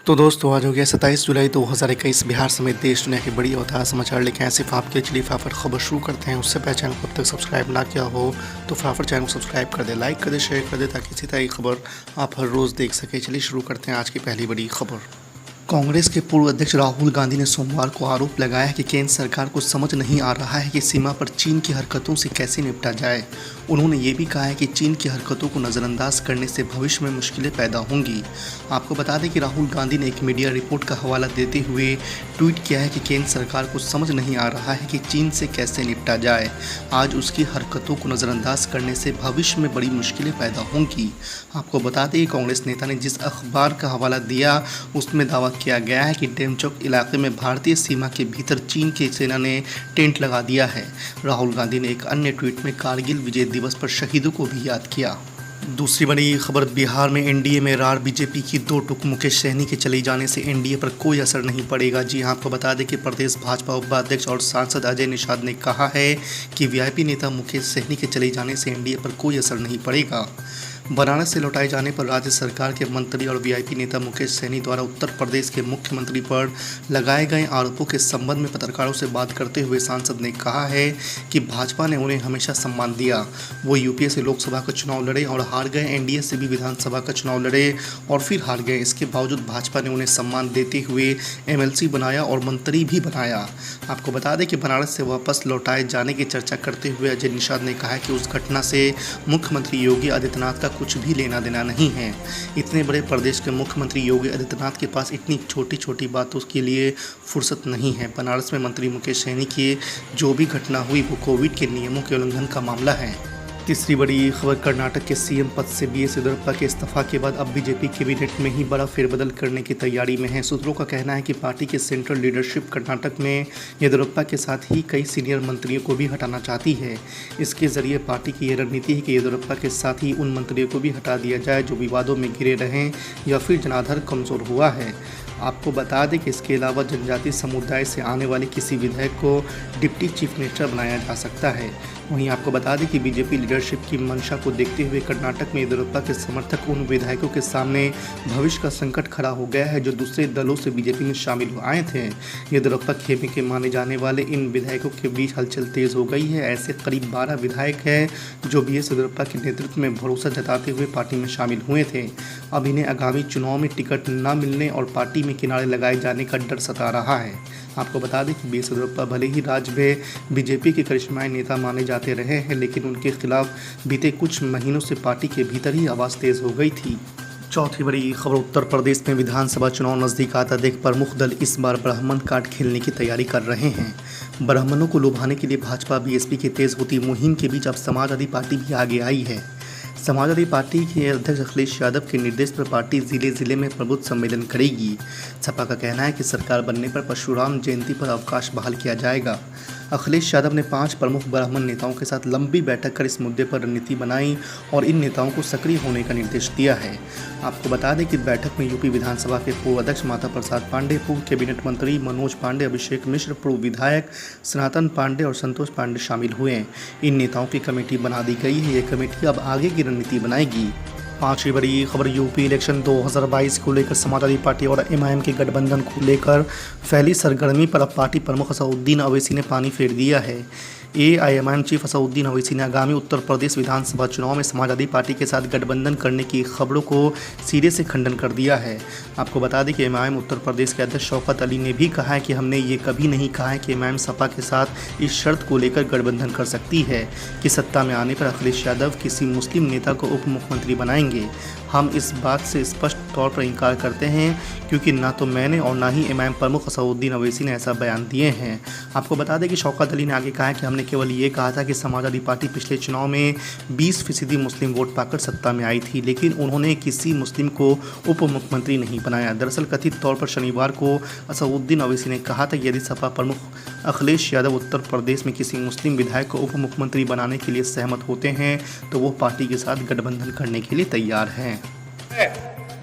तो दोस्तों आज हो गया 27 जुलाई 2021। बिहार समेत देश दुनिया की बड़ी और ताज़ा समाचार लेके आए सिर्फ आपके लिए। फटाफट खबर शुरू करते हैं। उससे पहले चैनल को अब तक सब्सक्राइब ना किया हो तो फटाफट चैनल को सब्सक्राइब कर दे, लाइक कर दे, शेयर कर दे ताकि इसी तरह की खबर आप हर रोज़ देख सके। चलिए शुरू करते हैं आज की पहली बड़ी खबर। कांग्रेस के पूर्व अध्यक्ष राहुल गांधी ने सोमवार को आरोप लगाया है कि केंद्र सरकार को समझ नहीं आ रहा है कि सीमा पर चीन की हरकतों से कैसे निपटा जाए। उन्होंने ये भी कहा है कि चीन की हरकतों को नज़रअंदाज करने से भविष्य में मुश्किलें पैदा होंगी। आपको बता दें कि राहुल गांधी ने एक मीडिया रिपोर्ट का हवाला देते हुए ट्वीट किया है कि केंद्र सरकार को समझ नहीं आ रहा है कि चीन से कैसे निपटा जाए। आज उसकी हरकतों को नज़रअंदाज करने से भविष्य में बड़ी मुश्किलें पैदा होंगी। आपको बता दें कि कांग्रेस नेता ने जिस अखबार का हवाला दिया उसमें दावा किया गया है कि डेमचौक इलाके में भारतीय सीमा के भीतर चीन की सेना ने टेंट लगा दिया है। राहुल गांधी ने एक अन्य ट्वीट में कारगिल विजय दिवस पर शहीदों को भी याद किया। दूसरी बड़ी खबर, बिहार में एनडीए में रार बीजेपी की दो टुक। मुकेश सहनी के चले जाने से एनडीए पर कोई असर नहीं पड़ेगा। जी हाँ, आपको बता दें कि प्रदेश भाजपा उपाध्यक्ष और सांसद अजय निषाद ने कहा है कि वीआईपी नेता मुकेश सहनी के चले जाने से एनडीए पर कोई असर नहीं पड़ेगा। बनारस से लौटाए जाने पर राज्य सरकार के मंत्री और वीआईपी नेता मुकेश सहनी द्वारा उत्तर प्रदेश के मुख्यमंत्री पर लगाए गए आरोपों के संबंध में पत्रकारों से बात करते हुए सांसद ने कहा है कि भाजपा ने उन्हें हमेशा सम्मान दिया। वो यूपीए से लोकसभा का चुनाव लड़े और हार गए, एनडीए से भी विधानसभा का चुनाव लड़े और फिर हार गए। इसके बावजूद भाजपा ने उन्हें सम्मान देते हुए एमएलसी बनाया और मंत्री भी बनाया। आपको बता दें कि बनारस से वापस लौटाए जाने की चर्चा करते हुए अजय निषाद ने कहा कि उस घटना से मुख्यमंत्री योगी आदित्यनाथ का कुछ भी लेना देना नहीं है। इतने बड़े प्रदेश के मुख्यमंत्री योगी आदित्यनाथ के पास इतनी छोटी छोटी बातों के लिए फुर्सत नहीं है। बनारस में मंत्री मुकेश सहनी की जो भी घटना हुई वो कोविड के नियमों के उल्लंघन का मामला है। तीसरी बड़ी खबर, कर्नाटक के सीएम पद से बीएस येदियुरप्पा के इस्तीफा के बाद अब बीजेपी कैबिनेट में ही बड़ा फेरबदल करने की तैयारी में है। सूत्रों का कहना है कि पार्टी के सेंट्रल लीडरशिप कर्नाटक में येदियुरप्पा के साथ ही कई सीनियर मंत्रियों को भी हटाना चाहती है। इसके जरिए पार्टी की यह रणनीति है कि येदियुरप्पा के साथ ही उन मंत्रियों को भी हटा दिया जाए जो विवादों में घिरे रहें या फिर जनाधार कमज़ोर हुआ है। आपको बता दें कि इसके अलावा जनजातीय समुदाय से आने वाले किसी विधायक को डिप्टी चीफ मिनिस्टर बनाया जा सकता है। वहीं आपको बता दें कि बीजेपी लीडरशिप की मंशा को देखते हुए कर्नाटक में येदियुरप्पा के समर्थक उन विधायकों के सामने भविष्य का संकट खड़ा हो गया है जो दूसरे दलों से बीजेपी में शामिल आए थे। येदियुरप्पा खेमे के माने जाने वाले इन विधायकों के बीच हलचल तेज हो गई है। ऐसे करीब 12 विधायक हैं जो बीएस येदियुरप्पा के नेतृत्व में भरोसा जताते हुए पार्टी में शामिल हुए थे। अब इन्हें आगामी चुनाव में टिकट न मिलने और पार्टी में किनारे लगाए जाने का डर सता रहा है। आपको बता दें कि बीएस येदियुरप्पा भले ही राज्य में बीजेपी के करिश्माई नेता माने जाते रहे हैं, लेकिन उनके खिलाफ बीते कुछ महीनों से पार्टी के भीतर ही आवाज़ तेज हो गई थी। चौथी बड़ी खबर, उत्तर प्रदेश में विधानसभा चुनाव नज़दीक आता देख प्रमुख दल इस बार ब्राह्मण कार्ड खेलने की तैयारी कर रहे हैं। ब्राह्मणों को लुभाने के लिए भाजपा बीएसपी की तेज होती मुहिम के बीच अब समाजवादी पार्टी भी आगे आई है। समाजवादी पार्टी के अध्यक्ष अखिलेश यादव के निर्देश पर पार्टी जिले में प्रबुद्ध सम्मेलन करेगी। सपा का कहना है कि सरकार बनने पर परशुराम जयंती पर अवकाश बहाल किया जाएगा। अखिलेश यादव ने 5 प्रमुख ब्राह्मण नेताओं के साथ लंबी बैठक कर इस मुद्दे पर रणनीति बनाई और इन नेताओं को सक्रिय होने का निर्देश दिया है। आपको बता दें कि बैठक में यूपी विधानसभा के पूर्व अध्यक्ष माता प्रसाद पांडे, पूर्व कैबिनेट मंत्री मनोज पांडे, अभिषेक मिश्र, पूर्व विधायक सनातन पांडे और संतोष पांडे शामिल हुए हैं। इन नेताओं की कमेटी बना दी गई है। ये कमेटी अब आगे की रणनीति बनाएगी। पांचवी बड़ी खबर, यूपी इलेक्शन 2022 को लेकर समाजवादी पार्टी और एमआईएम के गठबंधन को लेकर फैली सरगर्मी पर अब पार्टी प्रमुख असदुद्दीन ओवैसी ने पानी फेर दिया है। एआईएमआईएम चीफ असदुद्दीन ओवैसी ने आगामी उत्तर प्रदेश विधानसभा चुनाव में समाजवादी पार्टी के साथ गठबंधन करने की खबरों को सिरे से खंडन कर दिया है। आपको बता दें कि एमआईएम उत्तर प्रदेश के अध्यक्ष शौकत अली ने भी कहा है कि हमने ये कभी नहीं कहा है कि एमआईएम सपा के साथ इस शर्त को लेकर गठबंधन कर सकती है कि सत्ता में आने पर अखिलेश यादव किसी मुस्लिम नेता को उप मुख्यमंत्री बनाएंगे। हम इस बात से स्पष्ट तौर पर इंकार करते हैं क्योंकि ना तो मैंने और ना ही एमआईएम प्रमुख असदुद्दीन ओवैसी ने ऐसा बयान दिए हैं। आपको बता दें कि शौकत अली ने आगे कहा है कि हमने केवल ये कहा था कि समाजवादी पार्टी पिछले चुनाव में 20% मुस्लिम वोट पाकर सत्ता में आई थी, लेकिन उन्होंने किसी मुस्लिम को उप मुख्यमंत्री नहीं बनाया। दरअसल कथित तौर पर शनिवार को असदुद्दीन ओवैसी ने कहा था कि यदि सपा प्रमुख अखिलेश यादव उत्तर प्रदेश में किसी मुस्लिम विधायक को उप मुख्यमंत्री बनाने के लिए सहमत होते हैं तो वो पार्टी के साथ गठबंधन करने के लिए तैयार हैं।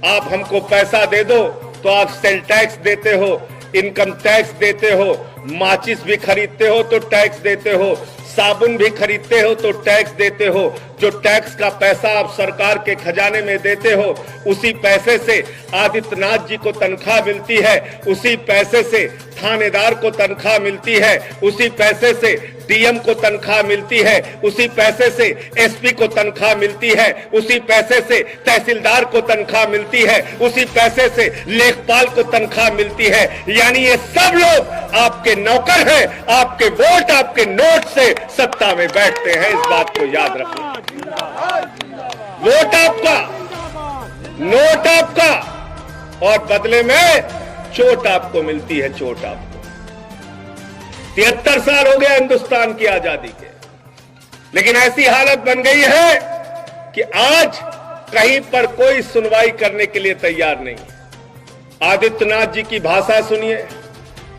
आप हमको पैसा दे दो तो आप सेल टैक्स देते हो, इनकम टैक्स देते हो, माचिस भी खरीदते हो तो टैक्स देते हो, साबुन भी खरीदते हो तो टैक्स देते हो, जो टैक्स का पैसा आप सरकार के खजाने में देते हो, उसी पैसे से आदित्यनाथ जी को तनख्वाह मिलती है, उसी पैसे से थानेदार को तनख्वाह मिलती है, उसी पैसे से डीएम को तनख्वाह मिलती है, उसी पैसे से एसपी को तनख्वाह मिलती है, उसी पैसे से तहसीलदार को तनख्वाह मिलती है, उसी पैसे से लेखपाल को तनख्वाह मिलती है। यानी ये सब लोग आपके नौकर हैं, आपके वोट, आपके नोट से सत्ता में बैठते हैं। इस बात को याद रखो। वोट आपका, नोट आपका, और बदले में चोट आपको मिलती है, चोट आपको। 73 साल हो गया हिंदुस्तान की आजादी के, लेकिन ऐसी हालत बन गई है कि आज कहीं पर कोई सुनवाई करने के लिए तैयार नहीं। आदित्यनाथ जी की भाषा सुनिए,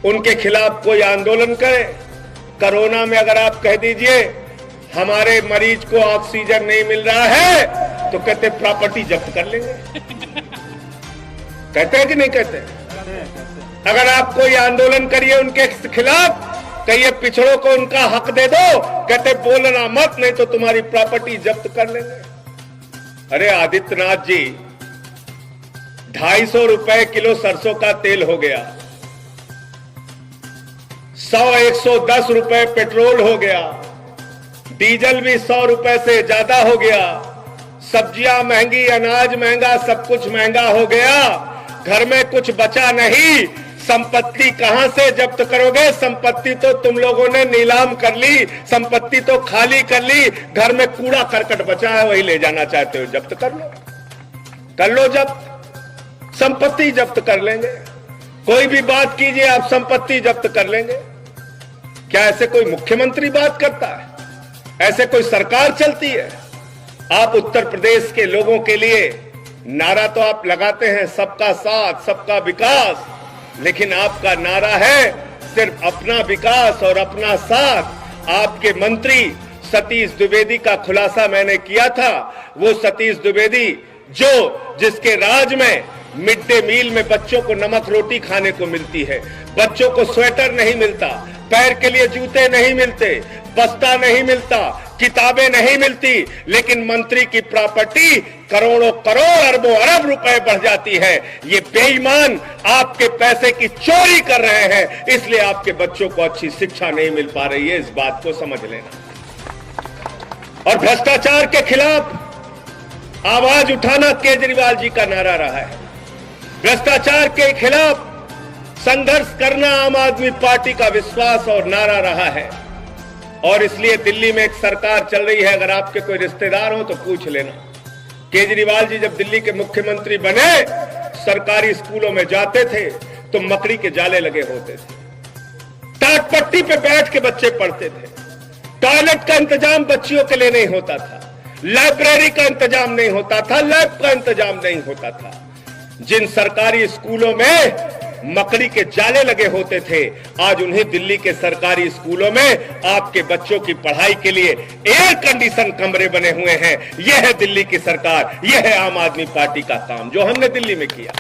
उनके खिलाफ कोई आंदोलन करे। कोरोना में अगर आप कह दीजिए हमारे मरीज को ऑक्सीजन नहीं मिल रहा है, तो कहते प्रॉपर्टी जब्त कर लेंगे। कहते हैं कि नहीं कहते? अगर आप कोई आंदोलन करिए उनके खिलाफ, कहिए पिछड़ों को उनका हक दे दो, कहते बोलना मत, नहीं तो तुम्हारी प्रॉपर्टी जब्त कर लेंगे। अरे आदित्यनाथ जी, 250 रुपए किलो सरसों का तेल हो गया, 100-110 रुपए पेट्रोल हो गया, डीजल भी 100 रुपए से ज्यादा हो गया, सब्जियां महंगी, अनाज महंगा, सब कुछ महंगा हो गया, घर में कुछ बचा नहीं। संपत्ति कहां से जब्त करोगे? संपत्ति तो तुम लोगों ने नीलाम कर ली, संपत्ति तो खाली कर ली, घर में कूड़ा करकट बचा है वही ले जाना चाहते हो, जब्त कर लो जब्त, संपत्ति जब्त कर लेंगे। कोई भी बात कीजिए आप, संपत्ति जब्त कर लेंगे। क्या ऐसे कोई मुख्यमंत्री बात करता है? ऐसे कोई सरकार चलती है? आप उत्तर प्रदेश के लोगों के लिए नारा तो आप लगाते हैं सबका साथ, सबका विकास, लेकिन आपका नारा है सिर्फ अपना विकास और अपना साथ। आपके मंत्री सतीश द्विवेदी का खुलासा मैंने किया था। वो सतीश द्विवेदी जिसके राज में मिड डे मील में बच्चों को नमक रोटी खाने को मिलती है, बच्चों को स्वेटर नहीं मिलता, पैर के लिए जूते नहीं मिलते, बस्ता नहीं मिलता, किताबें नहीं मिलती, लेकिन मंत्री की प्रॉपर्टी करोड़ों करोड़ अरबों अरब रुपए बढ़ जाती है। ये बेईमान आपके पैसे की चोरी कर रहे हैं, इसलिए आपके बच्चों को अच्छी शिक्षा नहीं मिल पा रही है। इस बात को समझ लेना। और भ्रष्टाचार के खिलाफ आवाज उठाना केजरीवाल जी का नारा रहा है। भ्रष्टाचार के खिलाफ संघर्ष करना आम आदमी पार्टी का विश्वास और नारा रहा है। और इसलिए दिल्ली में एक सरकार चल रही है, अगर आपके कोई रिश्तेदार हो तो पूछ लेना। केजरीवाल जी जब दिल्ली के मुख्यमंत्री बने, सरकारी स्कूलों में जाते थे तो मकड़ी के जाले लगे होते थे, टाट पट्टी पे बैठ के बच्चे पढ़ते थे, टॉयलेट का इंतजाम बच्चियों के लिए नहीं होता था, लाइब्रेरी का इंतजाम नहीं होता था, लैब का इंतजाम नहीं होता था। जिन सरकारी स्कूलों में मकड़ी के जाले लगे होते थे, आज उन्हें दिल्ली के सरकारी स्कूलों में आपके बच्चों की पढ़ाई के लिए एयर कंडीशन कमरे बने हुए हैं। यह है दिल्ली की सरकार, यह है आम आदमी पार्टी का काम जो हमने दिल्ली में किया।